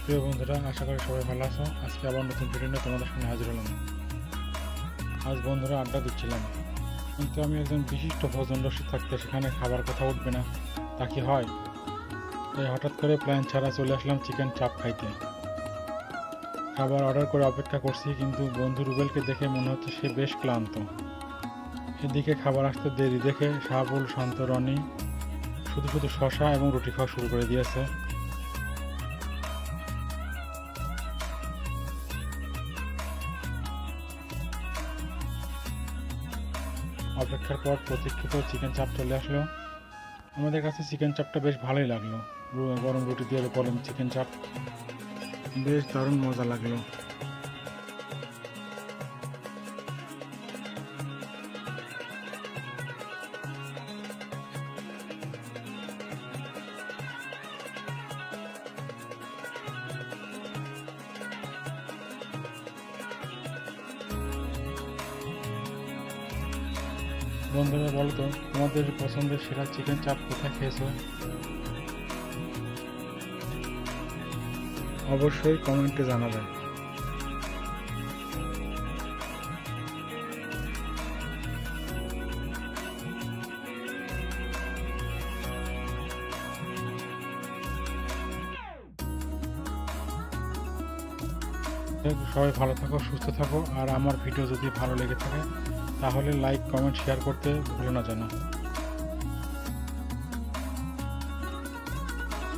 প্রিয় বন্ধুরা, আশা করি সবাই ভালো আছো। আজকে আবার নতুন ভিডিও নিয়ে তোমাদের সামনে হাজির হলাম। আজ বন্ধুরা আড্ডা দিচ্ছিলাম, কিন্তু আমি একজন বিশিষ্ট ভোজন রসিক থাকতে সেখানে খাবার কথা উঠবে না, তা কি হয়? তাই হঠাৎ করে প্ল্যান ছাড়া চলে আসলাম চিকেন চাপ খাইতে। খাবার অর্ডার করে অপেক্ষা করছি, কিন্তু বন্ধু রুবেলকে দেখে মনে হচ্ছে সে বেশ ক্লান্ত। এদিকে খাবার আসতে দেরি দেখে শাহাবুল, শান্ত, রনি শুধু শুধু শশা এবং রুটি খাওয়া শুরু করে দিয়েছে। অপেক্ষার পর প্রতীক্ষিত চিকেন চাপ চলে আসলো। আমাদের কাছে চিকেন চাপটা বেশ ভালোই লাগলো। গরম রুটি দিয়ে গরম চিকেন চাপ বেশ দারুণ মজা লাগলো। বন্ধুরা, বলো তো তোমাদের পছন্দের সেরা চিকেন চাপ কোথায় খেয়েছো? অবশ্যই কমেন্টে জানাবে। সবাই ভালো থাকো, সুস্থ থাকো, আর আমার ভিডিও যদি ভালো লেগে থাকে তাহলে লাইক, কমেন্ট, শেয়ার করতে ভুলো না যেন।